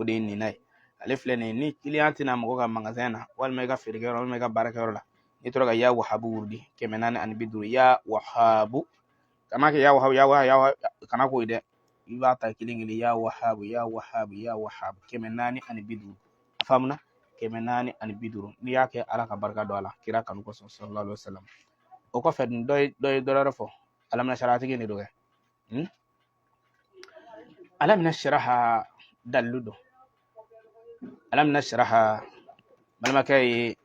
o de ni nay ale filɛ nin ni client tina mɔgɔ ka magasin na walima i ka feerekɛyɔrɔ walima i ka baarakɛyɔrɔ la n'i tora ka ya wahabu wurudi 450 ya wahabu kana kɛ ya wahabu kana k'o ye dɛ i b'a ta kelen ya wahabu 450 a faamuna 450 n'i y'a kɛ ala ka barika don a la kira kanu kosɔn sallallahu alaihi wasallam o kɔfɛ dɔ ye dɔ wɛrɛ fɔ alamina saratigi ne do kɛ alamina sharaha dalilu don alamina sharaha balimakɛ ye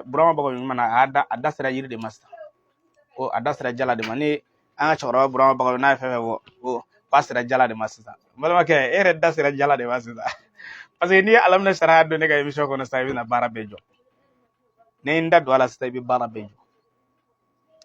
burama bɔgɔ ɲuman na a da sera yiri de ma sisan ko a da sera jala de ma ni an ka cɛkɔrɔba burama bɔgɔ n'a ye fɛn fɛn fɔ ko ba sera jala de ma sisan balimakɛ e yɛrɛ da sera jala de ma sisan parce que n'i ye alamina sharaha don ne ka émission kɔnɔ sisan i bɛna baara bɛɛ jɔ ni n da don a la sisan i bɛ baara bɛɛ jɔ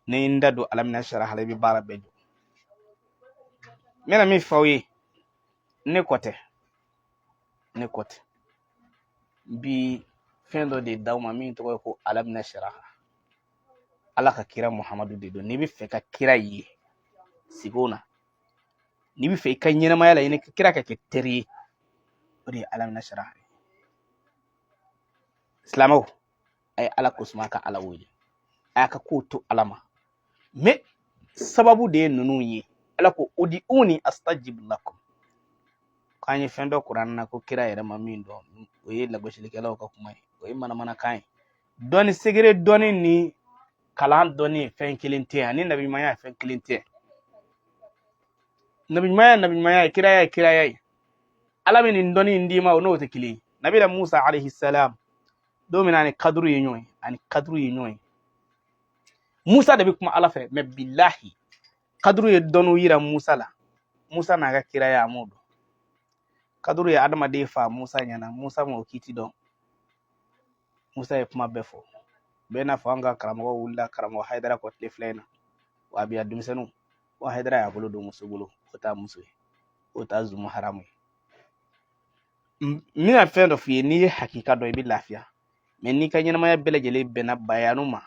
ni n da don alamina sharaha la i bɛ baara bɛɛ jɔ n bɛna min fɔ aw ye ne kɔ tɛ bi fɛn dɔ de d'aw ma min tɔgɔ ye ko alamina sharaha ala ka kira muhamadu de don n'i bɛ fɛ ka kira ye sigi o na n'i bɛ fɛ i ka ɲɛnamaya la i ni kira ka kɛ teri ye o de ye alamina sharaha silamɛw a ye ala ko suma ka ala wele a y'a ka kow to ala ma mais sababu de ye ninnu ye ala ko udiuni astajib lakum k'an ye fɛn dɔ kuranɛ na ko kira yɛrɛ ma min dɔn o ye lagosilikɛlaw ka kuma ye o ye manamanakan ye dɔnni segere dɔnni ni kalan dɔnni ye fɛn kelen tɛ ani nabiɲumanya ye fɛn kelen tɛ nabiɲumanya ye kiraya ye ala bɛ nin dɔnni in d'i ma o n'o tɛ kelen ye nabila musa alayhi salam don min na ani kaduru ye ɲɔgɔn ye musa de bɛ kuma ala fɛ mais bilahi kaduru ye dɔnniw yira musa la musa n'a ka kiraya a m'o dɔn kaduru ye adamaden fa musa ɲɛna musa m'o kiti dɔn musa ye kuma bɛɛ fɔ bɛɛ n'a fɔ an ka karamɔgɔ wulila karamɔgɔ hayidara kɔ tile fila in na wa a biya denmisɛnninw wa hayidara y'a bolo don muso bolo o t'a muso ye o t'a zumu haramu ye n bɛna fɛn dɔ f'i ye n'i ye hakika dɔn i bɛ lafiya mais n'i ka ɲɛnamaya bɛɛ lajɛlen bɛnna bayanu ma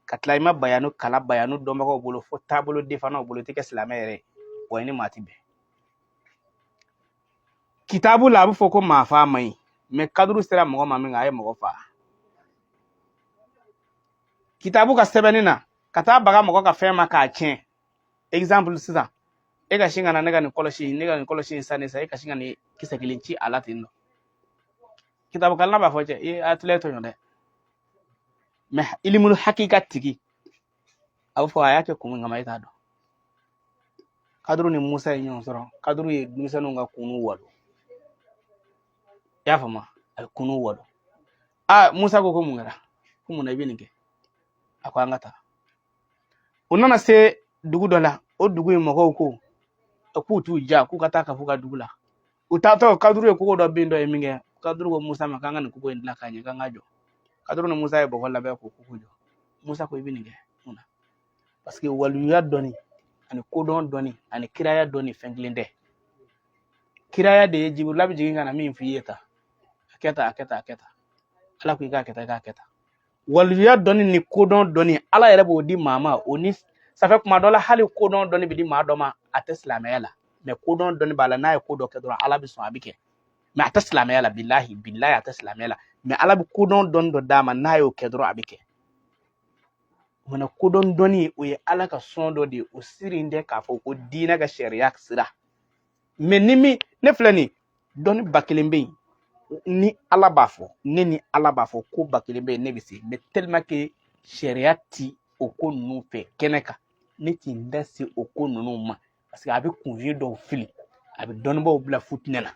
ka tila i ma bayanu kala bayanu dɔnbagaw bolo fo taabolo defanaw bolo i tɛ kɛ silamɛ yɛrɛ wa i ni maa tɛ bɛn kitabu la a bɛ fɔ ko maa fa man ɲi mais kaduru sera mɔgɔ ma min a ye mɔgɔ fa kitabu ka sɛbɛnni na ka taa baga mɔgɔ ka fɛn ma k'a tiɲɛ exemple sisan e ka sin ka na ne ka nin kɔlɔsi in sanni sa e ka sin ka nin kisɛ kelen ci a la ten nɔ kitabu kalana b'a fɔ cɛ a tile tɔɲɔ dɛ mais ilimul hakika tigi a bɛ fɔ a y'a kɛ kun min kama e t'a dɔn kaduru ni musa ye ɲɔgɔn sɔrɔ kaduru ye denmisɛnninw ka kunu walo i y'a faamu a ye kunu walo musa ko mun kɛra ko mun na i bɛ nin kɛ a ko an ka taa u nana se dugu dɔ la o dugu in mɔgɔw ko k'u t'u ja k'u ka taa ka f'u ka dugu la u taatɔ kaduru ye kogo dɔ bɛ yen dɔ ye min kɛ kaduru ko musa ma k'an ka nin kogo in dilan k'a ɲɛ k'an ka jɔ kaduru ni musa ye bɔgɔ labɛn k'o kogo jɔ musa ko i bɛ nin kɛ mun na parce que waliya dɔnni ani kodɔn dɔnni ani kiraya dɔnni fɛn kelen tɛ kiraya de ye jibrila bɛ jigin ka na min f'i ye tan a kɛ tan ala ko i k'a kɛ tan waliya dɔnni ni kodɔn dɔnni ala yɛrɛ b'o di maa ma o ni safɛ kuma dɔ la hali kodɔn dɔnni bɛ di maa dɔ ma a tɛ silamɛya la mais kodɔn dɔnni b'a la n'a ye ko dɔ kɛ dɔrɔn ala bɛ sɔn a bɛ kɛ mais a tɛ silamɛya la bilahi a tɛ silamɛya la mais ala bɛ kodɔn dɔnni dɔ d'a ma n'a y'o kɛ dɔrɔn a bɛ kɛ o mana kodɔn dɔnni o ye ala ka sɔn dɔ de ye o siri in tɛ k'a fɔ ko diinɛ ka sariya sira mais ni min ne filɛ nin dɔnni ba kelen bɛ yen ni ala b'a fɔ ne ni ala b'a fɔ ko ba kelen bɛ yen ne bɛ se mais tellement que sariya ti o ko ninnu fɛ kɛnɛ kan ne t'i da se o ko ninnu ma parce que a bɛ kunfiye dɔw fili a bɛ dɔnnibaw bila futinɛ na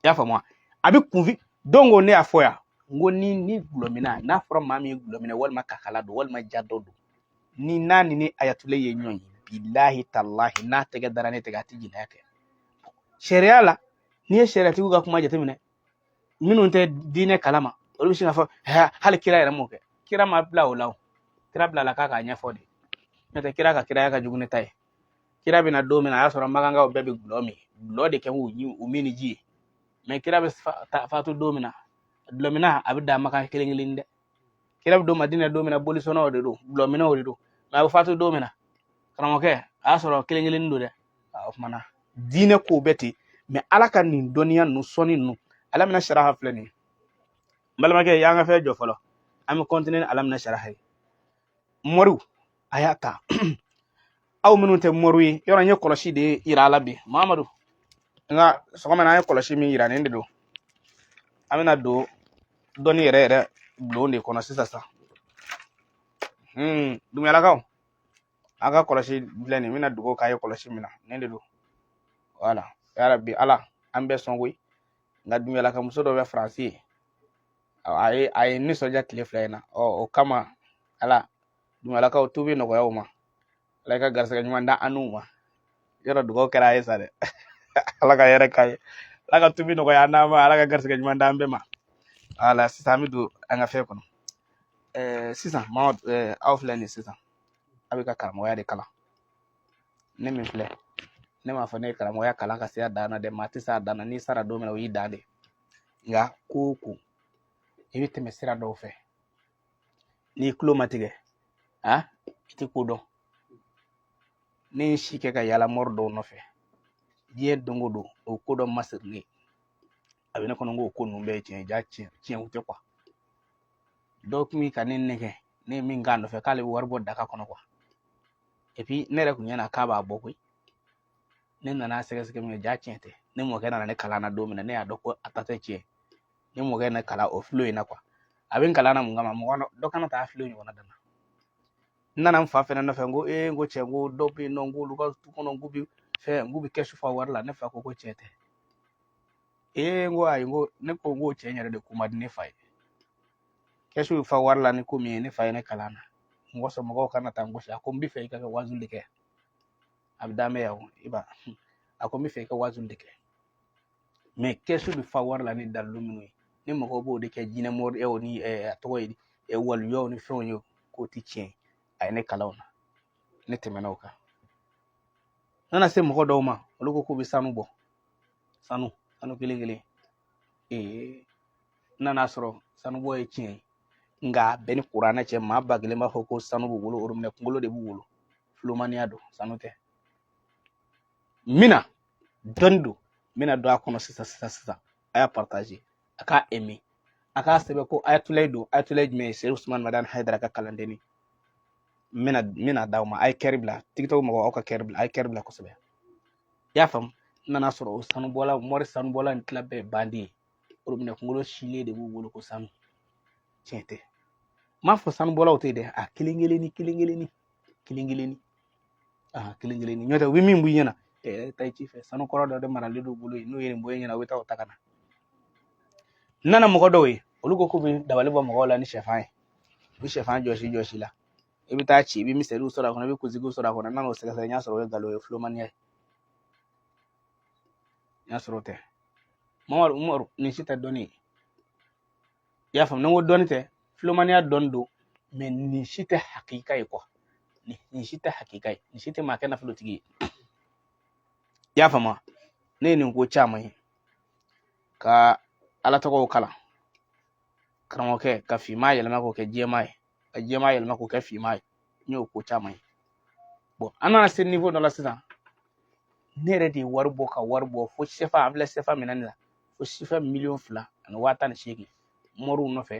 i y'a faamu a bɛ kunfi donc ne y'a fɔ yan n ko ni gulɔmina n'a fɔra maa min ye gulɔminɛ walima kakala don walima ja dɔ don ni n'a ni ayatule ye ɲɔgɔn ye bilahi talahi n'a tɛgɛ dara ne tɛgɛ a tɛ jinɛya kɛ sariya la n'i ye sariyatigiw ka kuma jateminɛ minnu tɛ diinɛ kalama olu bɛ sin k'a fɔ hali kira yɛrɛ m'o kɛ kira ma bila o la o kira bila la k'a k'a ɲɛfɔ de n'o tɛ kira ka kiraya ka jugu ne ta ye kira bɛna don min na a y'a sɔrɔ magankaw bɛɛ bɛ gulɔ min gulɔ de kɛ u min ni ji ye mais kira bɛ fatu don min na gulɔmina a bɛ da makan kelen kelen dɛ kira bɛ don madina don min na bolisɔnnaw de don gulɔminaw de don mais a bɛ fatu don min na karamɔgɔkɛ a y'a sɔrɔ kelen kelen don dɛ o kumana diinɛ ko bɛɛ ten mais ala ka nin dɔnniya nu sɔnni nu ala mina sharaha filɛ nin balimakɛ y'an ka fɛn jɔ fɔlɔ an bɛ continuer ala mina sharaha ye mɔriw a y'a ta aw minnu tɛ mɔriw ye yɔrɔ n ye kɔlɔsi de yira ala bi mamadu nka sɔgɔma na an ye kɔlɔsi min yira nin de don an bɛna don dɔnni yɛrɛ yɛrɛ bulon de kɔnɔ sisan sa dumuyalakaw a ka kɔlɔsi filɛ nin n bɛna dugawu k'a ye kɔlɔsi min na nin de don voilà yarabi ala an bɛɛ sɔn koyi nka dumuyalaka muso dɔ bɛ faransi ye a ye nisɔndiya tile fila in na o kama ala dumuyalakaw tubi nɔgɔya o ma ala i ka garisɛgɛ ɲuman da an n'u ma yɔrɔ dugawu kɛra a ye sa dɛ ala ka yɛrɛ k'a ye ala ka tubi nɔgɔya an n'a ma ala ka garisɛgɛ ɲuman da an bɛɛ ma voilà sisan an bɛ don an ka fɛn kɔnɔ sisan mamadu aw filɛ nin sisan a bɛ ka karamɔgɔya de kalan ne min filɛ ne m'a fɔ ne ye karamɔgɔya kalan ka se a dan na dɛ maa tɛ se a dan na n'i sara don min na o y'i dan de nka ko o ko i bɛ tɛmɛ sira dɔw fɛ n'i tulo ma tigɛ i tɛ ko dɔn ne ye si kɛ ka yaala mɔri dɔw nɔfɛ diɲɛ don o don o ko dɔn ma sirilen a bɛ ne kɔnɔ ko ko ninnu bɛɛ ye tiɲɛ ja tiɲɛw tɛ dɔw tun bɛ ka ne nɛgɛ ne ye min k'a nɔfɛ k'ale bɛ wari bɔ daga kɔnɔ et puis ne yɛrɛ kun ɲɛna k'a b'a bɔ koyi ne nana sɛgɛsɛgɛ min kɛ ja tiɲɛ tɛ ne mɔkɛ nana ne kalan na don min na ne y'a dɔn ko a ta tɛ tiɲɛ ne mɔkɛ ne kalan o filo in na a bɛ n kalan na mun kama mɔgɔ dɔ kana taa filo ɲɔgɔnna dana n nana n fa fɛnɛ nɔfɛ n ko n ko cɛ n ko dɔw bɛ yen nɔ n k'olu ka du kɔnɔ n k'u bɛ kɛsu fa wari la ne fa ko tiɲɛ tɛ n ko ayi n ko ne ko n ko cɛ in yɛrɛ de ko ma di ne fa ye kɛsu fa wari la ni ko min ye ne fa ye ne kalan na mɔgɔ sɔrɔ mɔgɔw kana taa n gosi a ko n bɛ fɛ i ka kɛ wazuli de kɛ a bɛ d'an bɛ yan i ba a ko n bɛ fɛ i ka wazuli de kɛ mais kɛsu bɛ fa wari la ni dalilu minnu ye ni mɔgɔw b'o de kɛ jinɛ mɔriyaw ni a tɔgɔ ye waliyaw ni fɛnw ye k'o tɛ tiɲɛ a ye ne kalan o la ne tɛmɛna o kan n nana se mɔgɔ dɔw ma olu ko k'u bɛ sanu bɔ sanu kelen kelen n nana sɔrɔ sanu bɔ ye tiɲɛ ye nka bɛɛ ni kuranɛ cɛ maa ba kelen b'a fɔ ko sanu b'u bolo orobinɛ kunkolo de b'u bolo filomaniya don sanu tɛ mina dɔnni don n bɛna don a kɔnɔ sisan a y'a partage a k'a aimer a k'a sɛbɛn ko ayatollah don ayatollah jumɛn ye Seyidu Usumani Madani Hayidara ka kalandenni n bɛna d'aw ma a ye kɛri bila tiktok mɔgɔw aw ka kɛri bila a ye kɛri bila kosɛbɛ i y'a faamu n nana sɔrɔ o sanubɔla mɔri sanubɔla in tila bɛɛ bandi ye orobinɛ kunkolo silen de b'u bolo ko sanu tiɲɛ tɛ m'a fɔ sanubɔlaw tɛ dɛ a kelen kelenni n'o tɛ u bɛ min b'u ɲɛna ta i ci fɛ sanu kɔrɔ dɔ de maralen d'u bolo yen n'o ye nin bɔ ɲɛna u bɛ taa o ta ka na n nana mɔgɔ dɔw ye olu ko k'u bɛ dabali bɔ mɔgɔw la ni sɛfan ye u bɛ sɛfan jɔsi la i bɛ taa ci i bɛ misɛliw sɔrɔ a kɔnɔ i bɛ kusigiw sɔrɔ a kɔnɔ n nana o sɛgɛsɛgɛ n y'a sɔrɔ o ye nkalon ye filomaniya ye n y'a sɔrɔ o tɛ Mamadu Umaru nin si tɛ dɔnni ye i y'a faamu ni n ko dɔnni tɛ filomaniya dɔnni don mais nin si tɛ hakika ye nin si tɛ hakika ye nin si tɛ maa kɛ nafolotigi ye i y'a faamu ne ye nin ko caman ye ka ala tɔgɔw kalan karamɔgɔkɛ ka finma yɛlɛma k'o kɛ jɛma ye ka jɛma yɛlɛma k'o kɛ finma ye n y'o ko caman ye bon an nana se niveau dɔ la sisan ne yɛrɛ de ye wari bɔ fo CFA an filɛ CFA minɛ la fo CFA 2,18,000 mɔriw nɔfɛ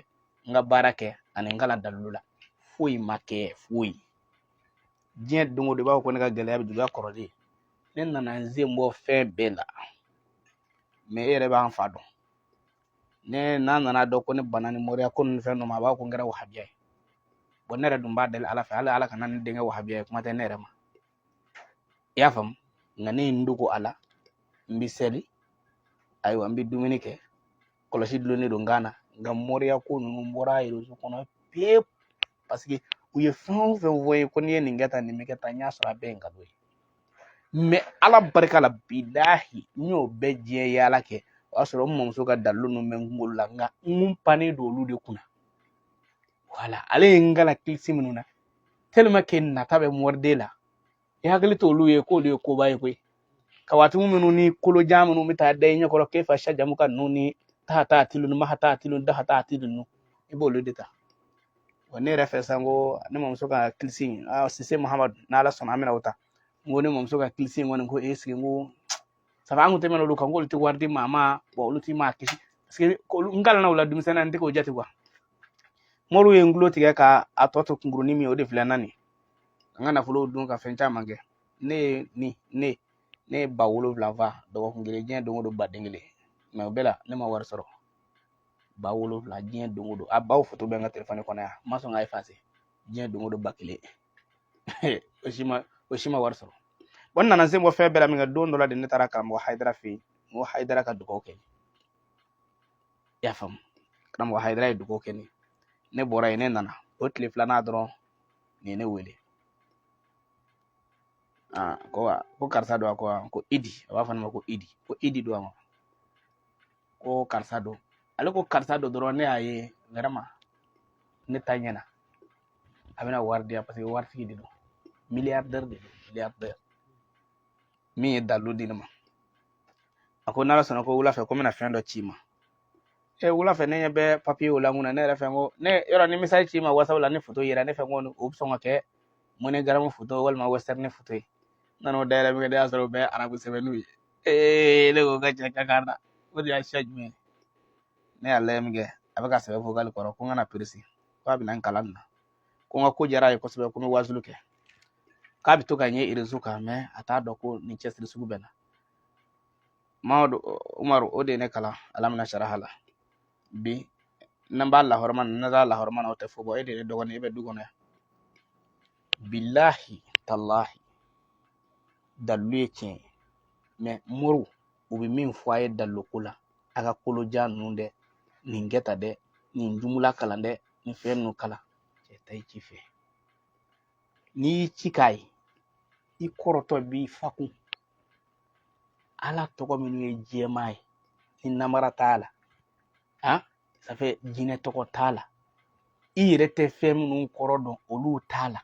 n ka baara kɛ ani n ka dalilu la foyi ma kɛ foyi diɲɛ don o don i b'a fɔ ko ne ka gɛlɛya bɛ juguya kɔrɔlen ne nana n sen bɔ fɛn bɛɛ la mais e yɛrɛ b'an fa dɔn n'a nana dɔn ko ne bana ni mɔriya ko ninnu fɛn dɔ ma a b'a fɔ ko n kɛra wahabiya ye bon ne yɛrɛ dun b'a deli ala fɛ hali ala kana ne denkɛ wahabiya ye kuma tɛ ne yɛrɛ ma i y'a faamu nka ne ye n dogo a la n bɛ seli ayiwa n bɛ dumuni kɛ kɔlɔsi dulonnen don n kan na nka mɔriya ko ninnu bɔra reseau kɔnɔ pewu parce que u ye fɛn o fɛn fɔ ye ko n'i ye nin kɛ tan nin bɛ kɛ tan n y'a sɔrɔ a bɛɛ ye nkalon ye mais ala barika la bilahi n y'o bɛɛ diɲɛ yaala kɛ o y'a sɔrɔ n mamuso ka dalilu ninnu bɛ n kunkolo la nka n kun pannen don olu de kunna voilà ale ye n kala kilisi minnu na tellement que nata bɛ mɔriden la i hakili to olu ye k'olu ye koba ye koyi kawatimu minnu ni kolojan minnu bɛ taa da i ɲɛkɔrɔ k'e fa sajamu ka ninnu ni tahata atilu ni mahata atilu dahata atilu ninnu i b'olu de ta wa ne yɛrɛ fɛ sa n ko ne mamuso ka kilisi Sise Mahamadu n'ala sɔnna an bɛna o ta n ko ne mamuso ka kilisi in kɔni ko sigi n ko safa angu temeno lu kangol ti wardi mama bo lu ti ma kisi parce que ko ngal na wala dum sena ndiko jati quoi moru ye ngulo tiga ka atoto kunguru ni mi o de flanani ngana fulo dun ka fencha mange ne ba wolo vlava do ngire jen do ngodo badengele me bela ne ma war soro ba wolo vla jen do ngodo abaw photo be nga telephone ko na ma so ngai fase jen do ngodo bakile oshima war soro wannan nan sai mo fe bela mi ga do ndola de ne taraka mo haidara fi mo haidara ka duko ke ya fam kana mo haidara duko ke ne bora ne nana otle flana dron ne wele ko karsa do ko idi aba fana ko idi do ma ko karsa do ale ko karsa do dron ne aye vraiment ne tanyana abina wardia parce que warti di do milliardaire mi dalu dinama ako nala sono ko wula fe ko mena fendo chima wula fe ne be papier wala nguna ne refe ngo ne yoro ni misal chima wasa wala ne photo yera ne fe ngo option ke mone garam photo wala ma western ne photo nano dere mi ga asoro be arabu sebenu le go ga cheka karda wodi ya shajme ne alle mi ge abaka sebe vogal ko ko ngana pirisi ko abina kalanna ko nga ko jara ko sebe ko mi wazuluke ka bi to ganye irizuka me ata do ko ni chesri sugu bena mawdo umaru ode ne kala alamna sharahala bi namba Allah horman naza Allah horman o tefo bo ede do gone be dugono billahi tallahi dallu yake me muru ubi min foye dallu kula aga kolo janu de ningeta de ni jumla kala de ni fennu kala je tay ci fe ni cikai i koroto bi faku ala togo minu ye jemai ni namara tala ça fait jine toko tala i rete femnu korodo olu tala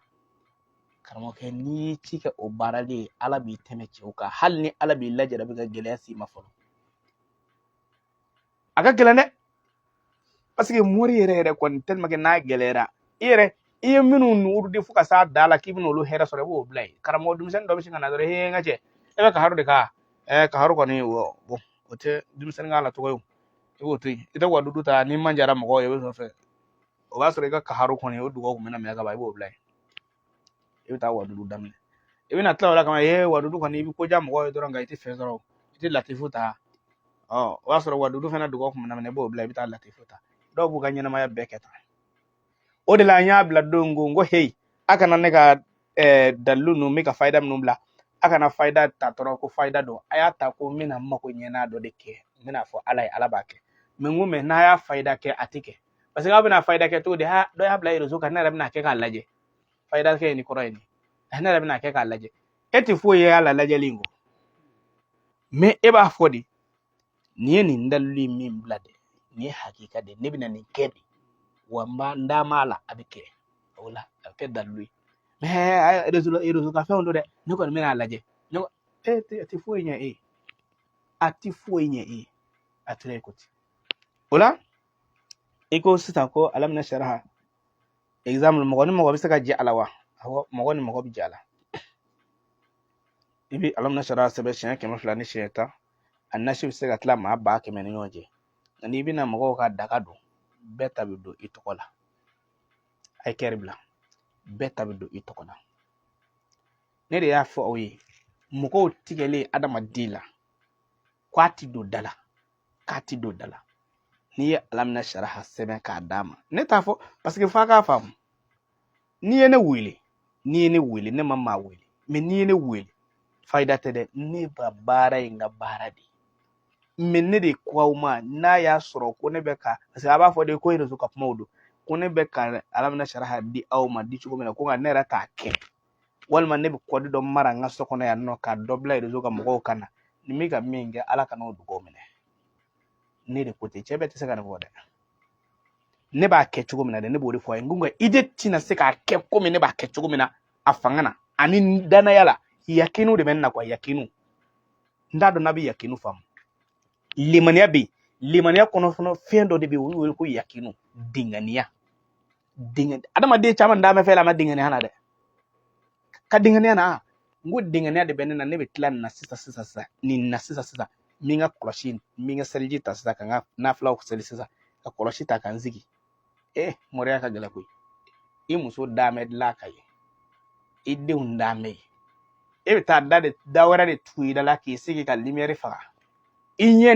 karamo ke ni cike o barale ala bi teme ciuka hal ni ala bi lajara bi ga gelasi mafolo aga gelane parce que mori yere kon tellement que na gelera ire iye minu nuru de fuka sa dala kibino lu hera sore bo blay karamo dum sen do bi ngana dore he ngaje ebe ka haru de ka ka haru ko ni wo ote dum sen ngala to ko yo to ita wadudu ta ni manjara mo ko yebe so fe o ba sore ka haru ko ni o dugo ko mena me ga ba bo blay ebe ta wadudu damne ebe na tla wala kama ye wadudu ko ni bi ko jam ko do nga ite fe zoro ite latifu ta wa sore wadudu fe na dugo ko mena me bo blay bi ta latifu ta do bu ganye na ma ya beketa o de la nya bla dongo ngo hey aka na nega dallu no meka faida mnumla aka na faida ta toro ko faida do aya ta ko mina mako nyena do de ke mina fo alai alabake mengume na ya faida ke atike parce que abina faida ke to de ha do ya bla irozo ka na rabina ke ka laje faida ke ni koroini na rabina ke ka laje eti fo ye ala laje lingo me eba fodi ni ndalli min blade ni hakika de ne bina ni kedi wamba ndamala abike wala ke dalui me rezo ka fe ondo de ne ko mina laje no ati fo nya ati fo nya atre koti wala iko sita ko alam na sharaha example mo bi saka ji alawa mo bi jala ibi alam na sharaha sebe shen ke mafla ni sheta annashi saka tla ma ba ke men yoje ni bi na mo ka dakado beta bi do itokola ay kerbla beta bi do itokola ne de ya fo oyi mo ko tigele adama dila kwati do dala kati do dala ni alam na sharaha sebe ka dama ne ta fo parce que fa ka fam ni ene wili ne mama wili me ni ene wili faida tede ne babara inga baradi me ne de kwauma na ya soro ko ne beka parce que aba fo de ko ire zo ka modo ko ne beka alam na sharaha di awma di chugo mena ko nga ne rata ke walma ne be ko do mara nga soko na ya no ka dobla ire zo ka mo kana ni mi ga minge ala kana odu go mena ne de ko te chebe te saka na fo de ne ba ke chugo mena de ne bo de fo ngunga ide tina se ka ke ko me ne ba ke chugo mena afangana ani dana yala yakinu de menna kwa yakinu ndado nabi yakinu fam limaniya kono fono fendo de be wuri ko yakinu dinganiya adama de chama ndame fela ma dingani hana de ka dingani na ngo dingane de bɛ ne na ne bɛ tila nin na sisan nin na sisan min ka kɔlɔsi min ka seliji ta sisan ka n ka nafilaw seli sisan ka kɔlɔsi ta ka n sigi mɔriya ka gɛlɛn koyi i muso damɛ dilan ka ye i denw damɛ ye e bɛ taa da wɛrɛ de tugu i da la k'i sigi ka limɛri faga i ɲɛ